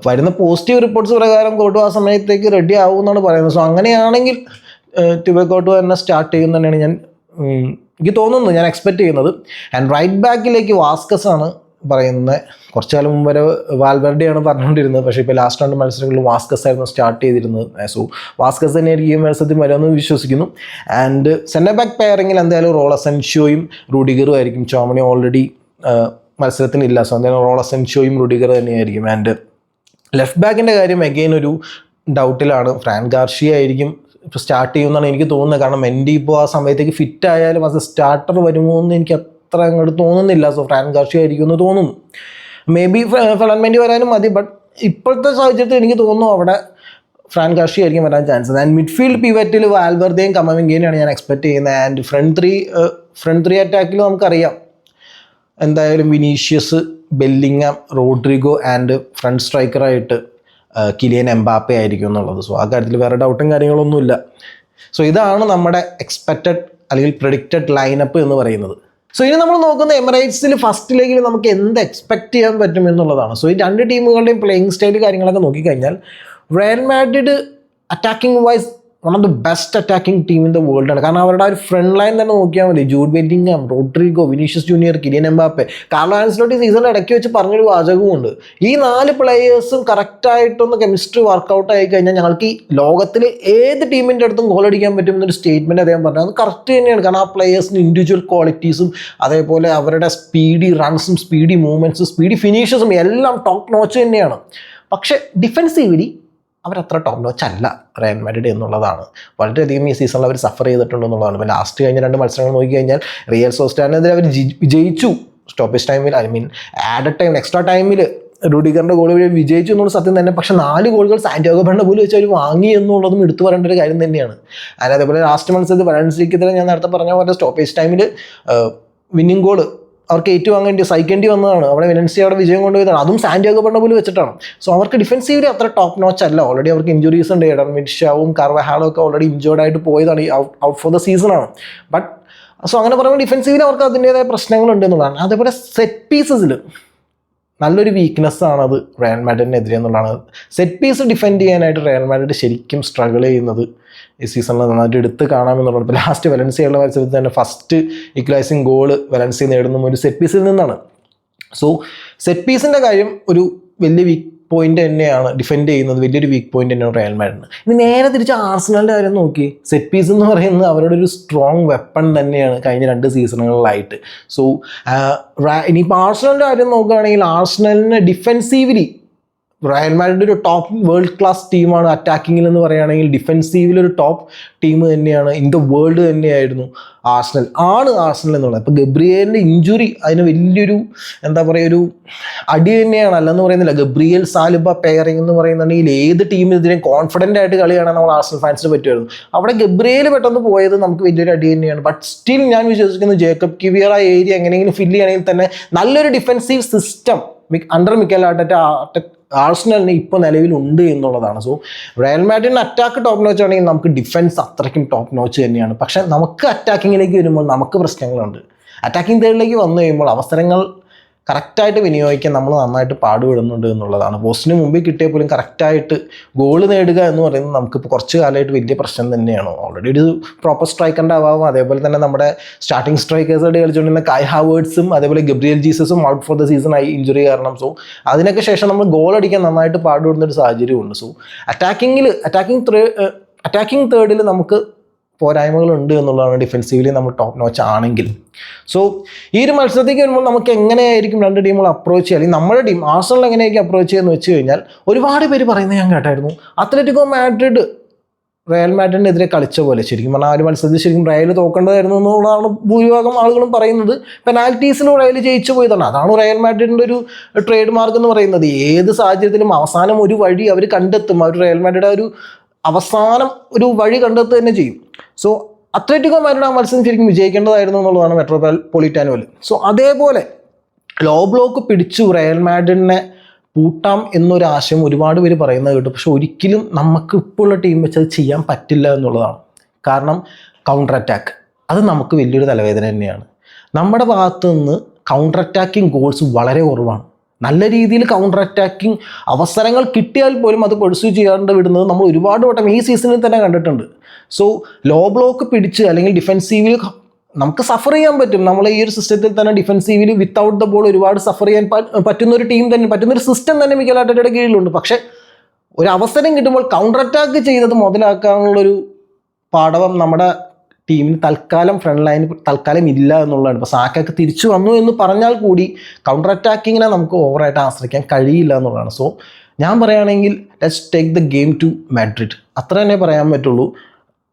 വരുന്ന പോസിറ്റീവ് റിപ്പോർട്ട്സ് പ്രകാരം കോർട്ടുവ ആ സമയത്തേക്ക് റെഡി ആവുമെന്നാണ് പറയുന്നത്. സോ അങ്ങനെയാണെങ്കിൽ ടിബോ കോർട്ടുവ തന്നെ സ്റ്റാർട്ട് ചെയ്യുമെന്ന് തന്നെയാണ് എനിക്ക് തോന്നുന്നു, ഞാൻ എക്സ്പെക്ട് ചെയ്യുന്നത്. ആൻഡ് റൈറ്റ് ബാക്കിലേക്ക് വാസ്കസ് ആണ് പറയുന്നത്. കുറച്ചു കാലം മുമ്പ് വരെ വാൽവെർഡെയാണ് പറഞ്ഞുകൊണ്ടിരുന്നത്. പക്ഷേ ഇപ്പോൾ ലാസ്റ്റ് 2 മത്സരങ്ങളിൽ വാസ്കസ് ആയിരുന്നു സ്റ്റാർട്ട് ചെയ്തിരുന്നത്. സോ വാസ്കസ് തന്നെയായിരിക്കും ഈ മത്സരത്തിൽ വരുമെന്ന് വിശ്വസിക്കുന്നു. ആൻഡ് സെൻറ്റർ ബാക്ക് പെയറിങ്ങിൽ എന്തായാലും റോളസെൻഷ്യോയും റുഡിഗറും ആയിരിക്കും. ചോമനി ഓൾറെഡി മത്സരത്തിനില്ല. സോ എന്തായാലും റോളസെൻഷ്യോയും റുഡിഗർ തന്നെയായിരിക്കും. ആൻഡ് ലെഫ്റ്റ് ബാക്കിൻ്റെ കാര്യം അഗെയിൻ ഒരു ഡൗട്ടിലാണ്. ഫ്രാൻ ഗാർഷ്യ ആയിരിക്കും ഇപ്പോൾ സ്റ്റാർട്ട് ചെയ്യുമെന്നാണ് എനിക്ക് തോന്നുന്നത്. കാരണം മെൻഡി ഇപ്പോൾ ആ സമയത്തേക്ക് ഫിറ്റ് ആയാലും അത് സ്റ്റാർട്ടർ വരുമോ എന്ന് എനിക്ക് അത്ര അങ്ങോട്ട് തോന്നുന്നില്ല. സോ ഫ്രാൻ ഗാർഷ്യ ആയിരിക്കും എന്ന് തോന്നുന്നു. മേ ബി ഫെർലാൻ മെൻഡി വരാനും മതി. ബട്ട് ഇപ്പോഴത്തെ സാഹചര്യത്തിൽ എനിക്ക് തോന്നുന്നു അവിടെ ഫ്രാൻകാഷി ആയിരിക്കും വരാൻ ചാൻസ്. ആൻഡ് മിഡ്ഫീൽഡ് പിവറ്റിൽ വാൽവർദേയും കമവിംഗേനെയാണ് ഞാൻ എക്സ്പെക്ട് ചെയ്യുന്നത്. ആൻഡ് ഫ്രണ്ട് ത്രീ അറ്റാക്കിൽ നമുക്കറിയാം എന്തായാലും Vinicius, Bellingham, Rodrigo and front സ്ട്രൈക്കറായിട്ട് കിലിയൻ എംബാപ്പെ ആയിരിക്കും എന്നുള്ളത്. സോ ആ കാര്യത്തിൽ വേറെ ഡൗട്ടും കാര്യങ്ങളൊന്നുമില്ല. സോ ഇതാണ് നമ്മുടെ എക്സ്പെക്റ്റഡ് അല്ലെങ്കിൽ പ്രെഡിക്റ്റഡ് ലൈനപ്പ് എന്ന് പറയുന്നത്. സോ ഇനി നമ്മൾ നോക്കുന്ന എമിറേറ്റ്സിൽ ഫസ്റ്റ് ലെഗിൽ നമുക്ക് എന്ത് എക്സ്പെക്ട് ചെയ്യാൻ പറ്റും എന്നുള്ളതാണ്. സോ ഈ രണ്ട് ടീമുകളുടെയും പ്ലേയിങ് സ്റ്റൈൽ കാര്യങ്ങളൊക്കെ നോക്കിക്കഴിഞ്ഞാൽ Real Madrid attacking vice one of the best attacking team in the world ആണ്. കാരണം അവരുടെ ആ ഒരു ഫ്രണ്ട് ലൈൻ തന്നെ നോക്കിയാൽ മതി. Jude Bellingham, Rodrigo, Vinicius Junior, Kylian Mbappe. Carlo Ancelotti സീസണിൽ ഇടയ്ക്ക് വെച്ച് പറഞ്ഞൊരു വാചകവുമുണ്ട്, ഈ 4 പ്ലേയേഴ്സും കറക്റ്റായിട്ടൊന്ന് കെമിസ്ട്രി വർക്കൗട്ട് ആയി കഴിഞ്ഞാൽ ഞങ്ങൾക്ക് ഈ ലോകത്തിൽ ഏത് ടീമിൻ്റെ അടുത്തും ഗോൾ അടിക്കാൻ പറ്റും എന്നൊരു സ്റ്റേറ്റ്മെൻറ്റ് അദ്ദേഹം പറഞ്ഞു. അത് കറക്റ്റ് തന്നെയാണ്. കാരണം ആ പ്ലേയേഴ്സിന് ഇൻഡിവിജ്വൽ ക്വാളിറ്റീസും അതേപോലെ അവരുടെ സ്പീഡി റൺസും സ്പീഡി മൂവ്മെൻറ്റ്സും സ്പീഡി ഫിനിഷസും എല്ലാം ടോപ്പ് നോച്ച് തന്നെയാണ്. പക്ഷേ ഡിഫെൻസീവ്ലി അവരത്ര ടോപ്പ് നോച്ച് അല്ല റയൽ മാഡ്രിഡ് എന്നുള്ളതാണ്. വളരെയധികം ഈ സീസണിൽ അവർ സഫർ ചെയ്തിട്ടുണ്ടെന്നുള്ളതാണ്. ഇപ്പോൾ ലാസ്റ്റ് കഴിഞ്ഞ 2 മത്സരങ്ങൾ നോക്കിക്കഴിഞ്ഞാൽ റിയൽ സോസിഡാഡിനെതിരെ അവർ വിജയിച്ചു. സ്റ്റോപ്പേജ് ടൈമിൽ ആഡഡ് ടൈം എക്സ്ട്രാ ടൈമിൽ റൂഡിഗറിൻ്റെ ഗോൾ വഴി വിജയിച്ചു എന്നുള്ള സത്യം തന്നെ. പക്ഷേ 4 ഗോളുകൾ സാന്റിയാഗോ ബെർണബേയിൽ വെച്ച് അവർ വാങ്ങി എന്നുള്ളതും എടുത്തു പറയേണ്ട ഒരു കാര്യം തന്നെയാണ്. അതേപോലെ ലാസ്റ്റ് മത്സരത്തിൽ വലൻസിയക്കെതിരെ ഞാൻ നേരത്തെ പറഞ്ഞ പോലെ സ്റ്റോപ്പേജ് ടൈമിൽ വിന്നിംഗ് ഗോൾ അവർക്ക് ഏറ്റുവാങ്ങേണ്ടി സഹിക്കേണ്ടി വന്നതാണ്. അവിടെ വെലൻസിയ അവിടെ വിജയം കൊണ്ടുപോയതാണ്. അതും സാന്റിയാഗോ ബെർണബേയിൽ വെച്ചിട്ടാണ്. സോ അവർക്ക് ഡിഫെൻസീവ്ലി അത്ര ടോപ്പ് നോച്ച് അല്ല. ഓൾറെഡി അവർക്ക് ഇഞ്ചുറീസ് ഉണ്ട്. എഡൻ മിൽഷാവും കാർവഹാലും ഒക്കെ ഓൾറെഡി ഇഞ്ചേർഡ് ആയിട്ട് പോയതാണ്. ഈ ഔട്ട് ഫോർ ദ സീസണാണ്. ബട്ട് സോ അങ്ങനെ പറയുമ്പോൾ ഡിഫെൻസീവ്ലി അവർക്ക് അതിൻ്റേതായ പ്രശ്നങ്ങളുണ്ട് എന്നുള്ളതാണ്. അതേപോലെ സെറ്റ് പീസസിൽ നല്ലൊരു വീക്ക്നെസ്സാണ് അത് റയൽ മാഡ്രിഡിനെതിരെ എന്നുള്ളതാണ്. സെറ്റ് പീസ് ഡിഫെൻഡ് ചെയ്യാനായിട്ട് റയൽ മാഡ്രിഡ് ശരിക്കും സ്ട്രഗിൾ ചെയ്യുന്നത് ഈ സീസണിൽ നന്നായിട്ട് എടുത്ത് കാണാമെന്നുള്ളത്. ഇപ്പോൾ ലാസ്റ്റ് വലൻസിയുള്ള മത്സരത്തിൽ തന്നെ ഫസ്റ്റ് ഇക്വലൈസിങ് ഗോൾ വലൻസിയ നേടുന്ന ഒരു സെറ്റ് പീസിൽ നിന്നാണ്. സോ സെറ്റ് പീസിൻ്റെ കാര്യം ഒരു വലിയ വീക്ക് പോയിന്റ് തന്നെയാണ്. ഡിഫെൻഡ് ചെയ്യുന്നത് വലിയൊരു വീക്ക് പോയിന്റ് തന്നെയാണ് റയൽ മാഡ്രിഡിന്. ഇനി നേരെ തിരിച്ച് ആർസണലിൻ്റെ കാര്യം നോക്കി. സെറ്റ് പീസ് എന്ന് പറയുന്നത് അവരുടെ ഒരു സ്ട്രോങ് വെപ്പൺ തന്നെയാണ് കഴിഞ്ഞ 2 സീസണുകളിലായിട്ട്. സോ ഇനിയിപ്പോൾ ആർസണലിൻ്റെ കാര്യം നോക്കുകയാണെങ്കിൽ ആർസണലിന് ഡിഫെൻസീവ്ലി റയൽ മാഡ്രിഡ് ഒരു ടോപ്പ് വേൾഡ് ക്ലാസ് ടീമാണ്. അറ്റാക്കിങ്ങിൽ എന്ന് പറയുകയാണെങ്കിൽ ഡിഫെൻസീവിൽ ഒരു ടോപ്പ് ടീം തന്നെയാണ്. ഇൻ ദ വേൾഡ് തന്നെയായിരുന്നു ആർസണൽ എന്നുള്ളത്. ഇപ്പോൾ ഗബ്രിയേലിൻ്റെ ഇഞ്ചുറി അതിന് വലിയൊരു എന്താ പറയുക ഒരു അടി തന്നെയാണ്. അല്ലെന്ന് പറയുന്നില്ല, ഗബ്രിയേൽ സാലിബ പെയറിംഗ് എന്ന് പറയുന്നുണ്ടെങ്കിൽ ഏത് ടീമിനെതിരെയും കോൺഫിഡൻ്റ് ആയിട്ട് കളി കാണാൻ നമ്മൾ ആർസണൽ ഫാൻസിന് പറ്റുമായിരുന്നു. അവിടെ ഗബ്രിയേൽ പെട്ടെന്ന് പോയത് നമുക്ക് വലിയൊരു അടി തന്നെയാണ്. ബട്ട് സ്റ്റിൽ ഞാൻ വിശ്വസിക്കുന്നു ജേക്കബ് കിവിയർ ആ ഏരിയ എങ്ങനെയെങ്കിലും ഫില്ല് ചെയ്യണമെങ്കിൽ തന്നെ നല്ലൊരു ഡിഫെൻസീവ് സിസ്റ്റം അണ്ടർ മിക്കൽ ആർസണലിന് ഇപ്പോൾ നിലവിലുണ്ട് എന്നുള്ളതാണ്. സോ റയൽ മാഡ്രിഡിന് അറ്റാക്ക് ടോപ്പ് നോച്ച് ആണെങ്കിൽ നമുക്ക് ഡിഫൻസ് അത്രയ്ക്കും ടോപ്പ് നോച്ച് തന്നെയാണ്. പക്ഷേ നമുക്ക് അറ്റാക്കിങ്ങിലേക്ക് വരുമ്പോൾ നമുക്ക് പ്രശ്നങ്ങളുണ്ട്. അറ്റാക്കിംഗ് തേർഡിലേക്ക് വന്നു കഴിയുമ്പോൾ അവസരങ്ങൾ കറക്റ്റായിട്ട് വിനിയോഗിക്കാൻ നമ്മൾ നന്നായിട്ട് പാടുപെടുന്നുണ്ട് എന്നുള്ളതാണ്. പോസ്റ്റിന് മുമ്പിൽ കിട്ടിയാൽ പോലും കറക്റ്റായിട്ട് ഗോൾ നേടുക എന്ന് പറയുന്നത് നമുക്കിപ്പോൾ കുറച്ച് കാലമായിട്ട് വലിയ പ്രശ്നം തന്നെയാണ്. ഓൾറെഡി ഒരു പ്രോപ്പർ സ്ട്രൈക്കറിൻ്റെ അഭാവം, അതേപോലെ തന്നെ നമ്മുടെ സ്റ്റാർട്ടിംഗ് സ്ട്രൈക്കേഴ്സായിട്ട് കളിച്ചുകൊണ്ടിരുന്ന കായ് ഹാവേർട്സും അതേപോലെ ഗബ്രിയേൽ ജീസസും ഔട്ട് ഫോർ ദ സീസൺ ആയി ഇഞ്ചുറി കാരണം. സോ അതിനൊക്കെ ശേഷം നമ്മൾ ഗോൾ അടിക്കാൻ നന്നായിട്ട് പാടുപെടുന്ന ഒരു സാഹചര്യമുണ്ട്. സോ അറ്റാക്കിംഗ് തേർഡിൽ നമുക്ക് പോരായ്മകളുണ്ട് എന്നുള്ളതാണ് ഡിഫെൻസീവ്ലി നമ്മൾ ടോപ്പ് നോച്ച് ആണെങ്കിൽ. സോ ഈ ഒരു മത്സരത്തേക്ക് വരുമ്പോൾ നമുക്ക് എങ്ങനെയായിരിക്കും 2 ടീമുകൾ അപ്രോച്ച് ചെയ്യുക, അല്ലെങ്കിൽ നമ്മുടെ ടീം ആർസണൽ എങ്ങനെയായിരിക്കും അപ്രോച്ച് ചെയ്യുമെന്ന് വെച്ച് കഴിഞ്ഞാൽ ഒരുപാട് പേര് പറയുന്നത് ഞാൻ കേട്ടായിരുന്നു. അത്ലറ്റിക്കോ മാഡ്രിഡ് റയൽ മാഡ്രിഡിനെതിരെ കളിച്ച പോലെ ശരിക്കും പറഞ്ഞാൽ ആ ഒരു മത്സരത്തിൽ ശരിക്കും റയൽ തോക്കേണ്ടതായിരുന്നു എന്നുള്ളതാണ് ഭൂരിഭാഗം ആളുകളും പറയുന്നത്. പെനാൽറ്റീസിലും റയൽ ജയിച്ചു പോയതാണ്. അതാണ് റയൽ മാഡ്രിഡിൻ്റെ ഒരു ട്രേഡ് മാർക്ക് എന്ന് പറയുന്നത്. ഏത് സാഹചര്യത്തിലും അവസാനം ഒരു വഴി അവർ കണ്ടെത്തും. അവർ റയൽ മാഡ്രിഡ് ഒരു അവസാനം ഒരു വഴി കണ്ടെത്തുക തന്നെ ചെയ്യും. സോ അത്ലറ്റിക്കോ മാഡ്രിഡ് ആ മത്സരം ശരിക്കും വിജയിക്കേണ്ടതായിരുന്നു എന്നുള്ളതാണ് മെട്രോപൊളിറ്റാനോയിൽ. സോ അതേപോലെ ലോ ബ്ലോക്ക് പിടിച്ചു റയൽ മാഡ്രിഡിനെ പൂട്ടാം എന്നൊരു ആശയം ഒരുപാട് പേര് പറയുന്നത് കേട്ടു. പക്ഷെ ഒരിക്കലും നമുക്ക് ഇപ്പോൾ ഉള്ള ടീം വെച്ച് അത് ചെയ്യാൻ പറ്റില്ല എന്നുള്ളതാണ്. കാരണം കൗണ്ടർ അറ്റാക്ക് അത് നമുക്ക് വലിയൊരു തലവേദന തന്നെയാണ്. നമ്മുടെ ഭാഗത്തു നിന്ന് കൗണ്ടർ അറ്റാക്കിംഗ് ഗോൾസ് വളരെ കുറവാണ്. നല്ല രീതിയിൽ കൗണ്ടർ അറ്റാക്കിംഗ് അവസരങ്ങൾ കിട്ടിയാൽ പോലും അത് പെർസ്യൂ ചെയ്യാണ്ട് വിടുന്നത് നമ്മൾ ഒരുപാട് വട്ടം ഈ സീസണിൽ തന്നെ കണ്ടിട്ടുണ്ട്. സോ ലോ ബ്ലോക്ക് പിടിച്ച് അല്ലെങ്കിൽ ഡിഫെൻസീവിൽ നമുക്ക് സഫർ ചെയ്യാൻ പറ്റും. നമ്മൾ ഈ ഒരു സിസ്റ്റത്തിൽ തന്നെ ഡിഫെൻസീവിൽ വിത്തൗട്ട് ദ ബോൾ ഒരുപാട് സഫർ ചെയ്യാൻ പറ്റുന്ന ഒരു ടീം തന്നെ, പറ്റുന്നൊരു സിസ്റ്റം തന്നെ മിക്കൽ ആർട്ടറ്റയുടെ കീഴിലുണ്ട്. പക്ഷേ ഒരു അവസരം കിട്ടുമ്പോൾ കൗണ്ടർ അറ്റാക്ക് ചെയ്തത് മുതലാക്കാനുള്ളൊരു പാടവം നമ്മുടെ ടീമിന് തൽക്കാലം ഫ്രണ്ട് ലൈന് തൽക്കാലം ഇല്ല എന്നുള്ളതാണ്. ഇപ്പോൾ സാക്കയൊക്കെ തിരിച്ചു വന്നു എന്ന് പറഞ്ഞാൽ കൂടി കൗണ്ടർ അറ്റാക്കിങ്ങിനെ നമുക്ക് ഓവറായിട്ട് ആശ്രയിക്കാൻ കഴിയില്ല എന്നുള്ളതാണ്. സോ ഞാൻ പറയുകയാണെങ്കിൽ let's take the game to Madrid, അത്ര തന്നെ പറയാൻ പറ്റുള്ളൂ.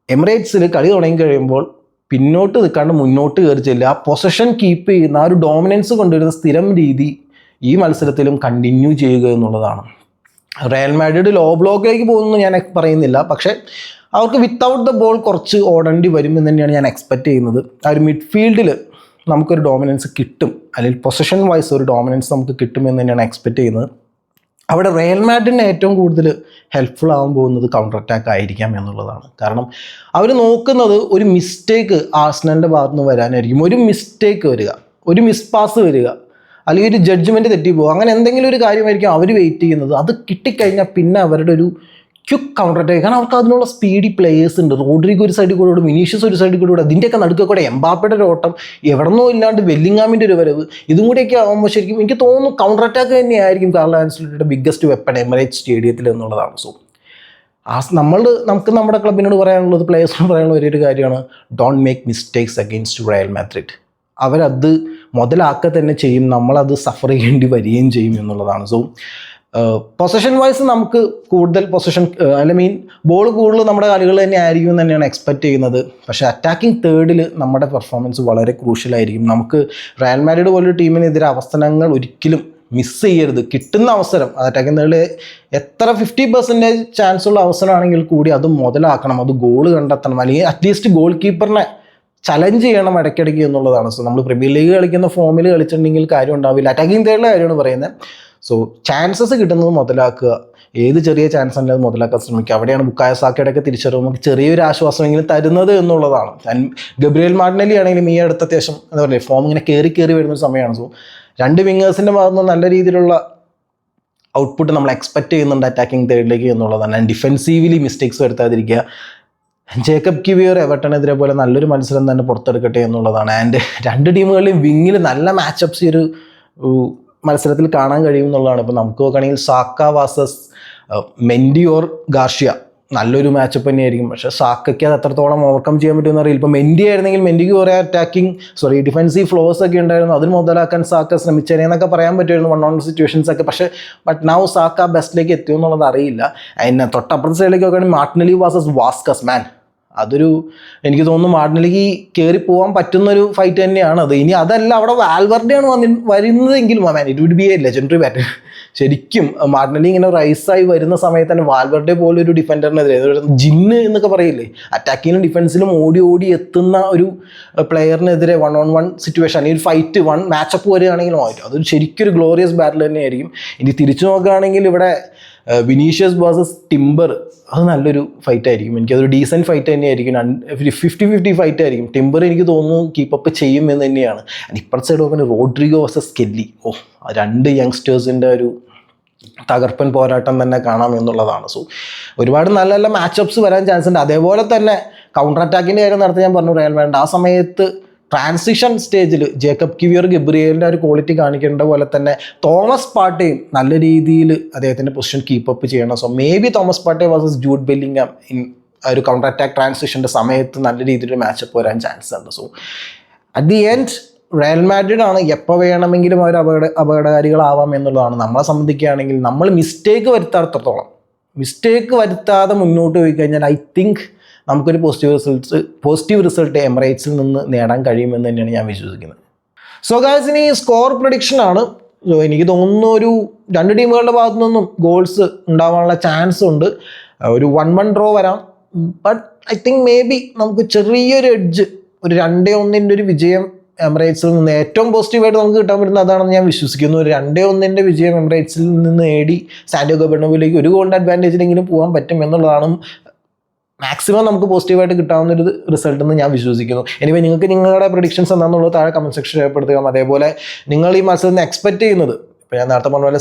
എമിറേറ്റ്സിൽ കളി തുടങ്ങി കഴിയുമ്പോൾ പിന്നോട്ട് നിൽക്കാണ്ട് മുന്നോട്ട് കയറി ചെല്ലുക, ആ പൊസിഷൻ കീപ്പ് ചെയ്യുന്ന ആ ഒരു ഡോമിനൻസ് കൊണ്ടുവരുന്ന സ്ഥിരം രീതി ഈ മത്സരത്തിലും കണ്ടിന്യൂ ചെയ്യുക എന്നുള്ളതാണ്. റയൽ മാഡ്രിഡ് ലോ ബ്ലോക്കിലേക്ക് പോകുന്നു ഞാൻ പറയുന്നില്ല, പക്ഷേ അവർക്ക് വിത്തൗട്ട് ദ ബോൾ കുറച്ച് ഓടേണ്ടി വരും എന്ന് തന്നെയാണ് ഞാൻ എക്സ്പെക്റ്റ് ചെയ്യുന്നത്. ആ ഒരു മിഡ്ഫീൽഡിൽ നമുക്കൊരു ഡോമിനൻസ് കിട്ടും, അല്ലെങ്കിൽ പൊസിഷൻ വൈസ് ഒരു ഡോമിനൻസ് നമുക്ക് കിട്ടുമെന്ന് തന്നെയാണ് എക്സ്പെക്റ്റ് ചെയ്യുന്നത്. അവിടെ റയൽ മാഡ്രിഡിന് ഏറ്റവും കൂടുതൽ ഹെൽപ്ഫുൾ ആകാൻ പോകുന്നത് കൗണ്ടർ അറ്റാക്ക് ആയിരിക്കാം എന്നുള്ളതാണ്. കാരണം അവർ നോക്കുന്നത് ഒരു മിസ്റ്റേക്ക് ആർസണലിൻ്റെ ഭാഗത്ത് നിന്ന് വരാനായിരിക്കും. ഒരു മിസ്റ്റേക്ക് വരിക, ഒരു മിസ് പാസ് വരിക, അല്ലെങ്കിൽ ഒരു ജഡ്ജ്മെൻറ്റ് തെറ്റിപ്പോകുക, അങ്ങനെ എന്തെങ്കിലും ഒരു കാര്യമായിരിക്കും അവർ വെയിറ്റ് ചെയ്യുന്നത്. അത് കിട്ടിക്കഴിഞ്ഞാൽ പിന്നെ അവരുടെ ഒരു ക്വിക്ക് കൗണ്ടർ അറ്റാക്ക്, കാരണം അവർക്ക് അതിനുള്ള സ്പീഡി പ്ലേയേഴ്സ് ഉണ്ട്. റോഡ്രിഗോ ഒരു സൈഡിൽ കൂടെ ഓടും, വിനീഷ്യസ് ഒരു സൈഡിൽ കൂടെ ഓടും, അതിൻ്റെയൊക്കെ നടുക്ക് കൂടെ എംബാപ്പയുടെ ഒരു ഓട്ടം, എവിടെന്നോ ഇല്ലാണ്ട് വെല്ലിങ്ങാമിൻ്റെ ഒരു വരവ്, ഇതും കൂടിയൊക്കെ ആകുമ്പോൾ ശരിക്കും എനിക്ക് തോന്നുന്നു കൗണ്ടർ അറ്റാക്ക് തന്നെയായിരിക്കും കാർലോ ആൻസെലോട്ടിയുടെ ബിഗ്ഗസ്റ്റ് വെപ്പൺ എമിറേറ്റ്സ് സ്റ്റേഡിയത്തിൽ എന്നുള്ളതാണ്. സോ നമുക്ക് നമ്മുടെ ക്ലബിനോട് പറയാനുള്ളത്, പ്ലേയേഴ്സിനോട് പറയാനുള്ള ഒരേ ഒരു കാര്യമാണ്, don't make mistakes against Real Madrid. അവരത് മുതലാക്കുക തന്നെ ചെയ്യും, നമ്മളത് സഫർ ചെയ്യേണ്ടി വരികയും ചെയ്യും എന്നുള്ളതാണ്. സോ പൊസിഷൻ വൈസ് നമുക്ക് കൂടുതൽ പൊസിഷൻ ബോൾ കൂടുതൽ നമ്മുടെ കളികൾ തന്നെ ആയിരിക്കും എന്ന് തന്നെയാണ് എക്സ്പെക്റ്റ് ചെയ്യുന്നത്. പക്ഷേ അറ്റാക്കിംഗ് തേർഡിൽ നമ്മുടെ പെർഫോമൻസ് വളരെ ക്രൂഷ്യലായിരിക്കും. നമുക്ക് റയൽ മാഡ്രിഡ് പോലൊരു ടീമിനെതിരെ അവസരങ്ങൾ ഒരിക്കലും മിസ് ചെയ്യരുത്. കിട്ടുന്ന അവസരം, അറ്റാക്കിംഗ് തേർഡിൽ എത്ര 50% ചാൻസ് ഉള്ള അവസരമാണെങ്കിൽ കൂടി അത് മുതലാക്കണം, അത് ഗോൾ കണ്ടെത്തണം, അല്ലെങ്കിൽ അറ്റ്ലീസ്റ്റ് ഗോൾ കീപ്പറിനെ ചലഞ്ച് ചെയ്യണം ഇടയ്ക്കിടയ്ക്ക് എന്നുള്ളതാണ്. സോ നമ്മൾ പ്രീമിയർ ലീഗ് കളിക്കുന്ന ഫോമിൽ കളിച്ചിട്ടുണ്ടെങ്കിൽ കാര്യം ഉണ്ടാവില്ല. അറ്റാക്കിംഗ് തേർഡിലെ കാര്യമാണ് പറയുന്നത്. സോ ചാൻസസ് കിട്ടുന്നത് മുതലാക്കുക, ഏത് ചെറിയ ചാൻസ് ഉണ്ടെങ്കിൽ അത് മുതലാക്കാൻ ശ്രമിക്കുക. അവിടെയാണ് ബുക്കായോ സാക്കയുടെയൊക്കെ തിരിച്ചറിവ് നമുക്ക് ചെറിയൊരു ആശ്വാസമെങ്കിലും തരുന്നത് എന്നുള്ളതാണ്. ഗബ്രിയേൽ മാർട്ടിനെല്ലി ആണെങ്കിലും ഈ അടുത്ത അത്യാവശ്യം എന്താ പറയുക ഫോം ഇങ്ങനെ കയറി വരുന്ന സമയമാണ്. സോ രണ്ട് വിങ്ങേഴ്സിൻ്റെ ഭാഗത്ത് നിന്ന് നല്ല രീതിയിലുള്ള ഔട്ട്പുട്ട് നമ്മൾ എക്സ്പെക്റ്റ് ചെയ്യുന്നുണ്ട് അറ്റാക്കിംഗ് തേർഡിലേക്ക് എന്നുള്ളതാണ്. ഡിഫെൻസീവ്ലി മിസ്റ്റേക്സ് വരുത്താതിരിക്കുക. ജേക്കബ് കിവിയർ എവർട്ടനെതിരെ പോലെ നല്ലൊരു മത്സരം തന്നെ പുറത്തെടുക്കട്ടെ എന്നുള്ളതാണ്. ആൻഡ് രണ്ട് ടീമുകളിലും വിങ്ങിൽ നല്ല മാച്ചപ്സ് ഈ ഒരു മത്സരത്തിൽ കാണാൻ കഴിയും എന്നുള്ളതാണ്. ഇപ്പോൾ നമുക്ക് നോക്കുകയാണെങ്കിൽ Saka versus Mendy or Garcia നല്ലൊരു മാച്ചപ്പ് തന്നെയായിരിക്കും. പക്ഷേ സാക്കയ്ക്ക് അത് എത്രത്തോളം ഓവർകം ചെയ്യാൻ പറ്റുമെന്ന് അറിയില്ല. ഇപ്പോൾ മെൻഡി ആയിരുന്നെങ്കിൽ മെൻഡിക്ക് കുറേ ഡിഫെൻസീവ് ഫ്ലോസ് ഒക്കെ ഉണ്ടായിരുന്നു, അതിന് മുതലാക്കാൻ സാക്ക ശ്രമിച്ചേനെന്നൊക്കെ പറയാൻ പറ്റുമായിരുന്നു വൺ സിറ്റുവേഷൻസ് ഒക്കെ. പക്ഷേ നൗ സാക്ക ബെസ്റ്റിലേക്ക് എത്തിയോ എന്നുള്ളത് അറിയില്ല. അതിന് തൊട്ടപ്പുറത്തെ സൈഡിലേക്ക് നോക്കുകയാണെങ്കിൽ മാർട്ടിനെല്ലി വാസസ് വാസ്കസ് മാൻ, അതൊരു എനിക്ക് തോന്നുന്നു മാർട്ടിനെല്ലിക്ക് കയറി പോകാൻ പറ്റുന്നൊരു ഫൈറ്റ് തന്നെയാണ് അത്. ഇനി അതല്ല അവിടെ വാൽവർഡെയാണ് വരുന്നതെങ്കിലും it would be a legendary bat. ശരിക്കും മാർട്ടിനെല്ലി ഇങ്ങനെ റൈസായി വരുന്ന സമയത്ത് തന്നെ വാൽവർഡെ പോലൊരു ഡിഫൻഡറിനെതിരെ, ജിന്ന് എന്നൊക്കെ പറയില്ലേ, അറ്റാക്കിങ്ങിലും ഡിഫൻസിലും ഓടി എത്തുന്ന ഒരു പ്ലെയറിനെതിരെ 1-on-1 സിറ്റുവേഷൻ, അല്ലെങ്കിൽ ഒരു ഫൈറ്റ് മാച്ചപ്പ് വരികയാണെങ്കിലും അതൊരു ശരിക്കും ഒരു ഗ്ലോറിയസ് ബാറ്റിൽ തന്നെയായിരിക്കും. ഇനി തിരിച്ചു നോക്കുകയാണെങ്കിൽ ഇവിടെ വിനീഷ്യസ് വേഴ്സസ് ടിംബർ, അത് നല്ലൊരു ഫൈറ്റ് ആയിരിക്കും. എനിക്കതൊരു ഡീസൻറ്റ് ഫൈറ്റ് തന്നെയായിരിക്കും. 50-50 ഫൈറ്റ് ആയിരിക്കും. ടിംബർ എനിക്ക് തോന്നുന്നു കീപ്പപ്പ് ചെയ്യും എന്ന് തന്നെയാണ്. ഇപ്പുറത്തെ സൈഡ് നോക്കുകയാണെങ്കിൽ റോഡ്രിഗോ വേഴ്സസ് കെല്ലി, രണ്ട് യങ്സ്റ്റേഴ്സിൻ്റെ ഒരു തകർപ്പൻ പോരാട്ടം തന്നെ കാണാം എന്നുള്ളതാണ്. സോ ഒരുപാട് നല്ല നല്ല മാച്ചപ്സ് വരാൻ ചാൻസ് ഉണ്ട്. അതേപോലെ തന്നെ കൗണ്ടർ അറ്റാക്കിൻ്റെ കാര്യം നടത്തി ഞാൻ പറഞ്ഞു റയൽ മാഡ്രിഡ് ആ സമയത്ത് ട്രാൻസിഷൻ സ്റ്റേജിൽ ജേക്കബ് കിവിയർ ഗബ്രിയേലിൻ്റെ ഒരു ക്വാളിറ്റി കാണിക്കേണ്ട പോലെ തന്നെ തോമസ് പാർട്ടേയും നല്ല രീതിയിൽ അദ്ദേഹത്തിൻ്റെ പൊസിഷൻ കീപ്പപ്പ് ചെയ്യണം. So may be Thomas Partey versus Jude Bellingham ഒരു കൗണ്ടർ അറ്റാക്ക് ട്രാൻസിഷൻ്റെ സമയത്ത് നല്ല രീതിയിൽ മാച്ചപ്പ് വരാൻ ചാൻസ് ഉണ്ട്. So at the end Real Madrid ആണ് എപ്പോൾ വേണമെങ്കിലും അവർ അപകടകാരികളാവാം എന്നുള്ളതാണ്. നമ്മളെ സംബന്ധിക്കുകയാണെങ്കിൽ നമ്മൾ മിസ്റ്റേക്ക് വരുത്താതെ മുന്നോട്ട് പോയി കഴിഞ്ഞാൽ ഐ തിങ്ക് നമുക്കൊരു പോസിറ്റീവ് റിസൾട്ട് എമിറേറ്റ്സിൽ നിന്ന് നേടാൻ കഴിയുമെന്ന് തന്നെയാണ് ഞാൻ വിശ്വസിക്കുന്നത്. സോ ഗായ്സ്, ഇനി സ്കോർ പ്രഡിക്ഷനാണ്. എനിക്ക് തോന്നുന്നു ഒരു രണ്ട് ടീമുകളുടെ ഭാഗത്തു നിന്നും ഗോൾസ് ഉണ്ടാവാനുള്ള ചാൻസ് ഉണ്ട്. ഒരു 1-1 ഡ്രോ വരാം. But I think may be നമുക്ക് ചെറിയൊരു എഡ്ജ്, ഒരു 2-1 ഒരു വിജയം എമിറേറ്റ്സിൽ നിന്ന് ഏറ്റവും പോസിറ്റീവായിട്ട് നമുക്ക് കിട്ടാൻ പറ്റുന്ന അതാണെന്ന് ഞാൻ വിശ്വസിക്കുന്നു. ഒരു 2-1 വിജയം എമിറേറ്റ്സിൽ നിന്ന് നേടി സാന്റിയാഗോ ബെർണബിയിലേക്ക് ഒരു ഗോളിൻ്റെ അഡ്വാൻറ്റേജിലെങ്കിലും പോകാൻ പറ്റും എന്നുള്ളതാണ് മാക്സിമം നമുക്ക് പോസിറ്റീവായിട്ട് കിട്ടാവുന്നൊരു റിസൾട്ട് എന്ന് ഞാൻ വിശ്വസിക്കുന്നു. എനിവേ നിങ്ങൾക്ക് നിങ്ങളുടെ പ്രഡിക്ഷൻസ് എന്താണെന്നുള്ളത് താഴെ കമൻറ്റ് സെക്ഷൻ രേഖപ്പെടുത്തുക. അതേപോലെ നിങ്ങൾ ഈ മത്സരത്തിൽ എക്സ്പെക്റ്റ് ചെയ്യുന്നത്, ഇപ്പോൾ ഞാൻ നേരത്തെ പറഞ്ഞ പോലെ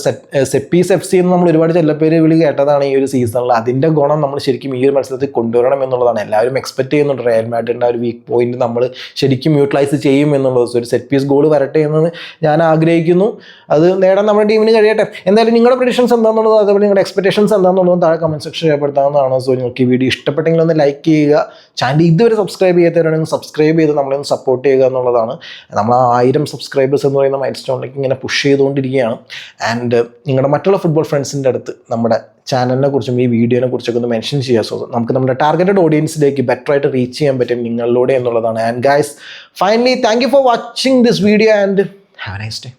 സെപ്പീസ് FC എന്ന് നമ്മൾ ഒരുപാട് ചെല്ലപ്പേര് വിളി കേട്ടതാണ് ഈ ഒരു സീസണിൽ. അതിൻ്റെ ഗുണം നമ്മൾ ശരിക്കും ഈ ഒരു മത്സരത്തിൽ കൊണ്ടുവരണം എന്നുള്ളതാണ്. എല്ലാവരും എക്സ്പെക്റ്റ് ചെയ്യുന്നുണ്ട് റയൽ മാഡ്രിഡിൻ്റെ ഒരു വീക്ക് പോയിന്റ് നമ്മൾ ശരിക്കും യൂട്ടിലൈസ് ചെയ്യും എന്നുള്ളത്. ഒരു സെറ്റ് പീസ് ഗോൾ വരട്ടെ എന്ന് ഞാൻ ആഗ്രഹിക്കുന്നു. അത് നേടാൻ നമ്മുടെ ടീമിന് കഴിയട്ടെ. എന്തായാലും നിങ്ങളുടെ പ്രഡിക്ഷൻസ് എന്താണെന്നുള്ളത്, അതേപോലെ നിങ്ങളുടെ എക്സ്പെക്ടേഷൻസ് എന്താണെന്നുള്ളതും താഴെ കമൻറ്റ് സെക്ഷൻ രേഖപ്പെടുത്താവുന്നതാണ്. സോ നിങ്ങൾക്ക് ഈ വീഡിയോ ഇഷ്ടപ്പെട്ടെങ്കിൽ ഒന്ന് ലൈക്ക് ചെയ്യുക. ചാനൽ ഇതുവരെ സബ്സ്ക്രൈബ് ചെയ്യാത്തവരാണെങ്കിൽ സബ്സ്ക്രൈബ് ചെയ്ത് നമ്മളൊന്ന് സപ്പോർട്ട് ചെയ്യുക എന്നുള്ളതാണ്. നമ്മൾ 1000 സബ്സ്ക്രൈബേഴ്സ് എന്ന് പറയുന്ന മൈൽ സ്റ്റോണിലേക്ക് ഇങ്ങനെ പുഷ് ചെയ്തുകൊണ്ടിരിക്കുകയാണ്. ആൻഡ് നിങ്ങളുടെ മറ്റുള്ള ഫുട്ബോൾ ഫ്രണ്ട്സിൻ്റെ അടുത്ത് നമ്മുടെ ചാനലിനെ കുറിച്ചും ഈ വീഡിയോനെ കുറിച്ചൊക്കെ ഒന്ന് മെൻഷൻ ചെയ്യുക. സോ നമുക്ക് നമ്മുടെ ടാർഗറ്റഡ് ഓഡിയൻസിലേക്ക് ബെറ്റർ ആയിട്ട് റീച്ച് ചെയ്യാൻ പറ്റും നിങ്ങളിലൂടെ എന്നുള്ളതാണ്. And guys, finally thank you for watching this video and have A nice day.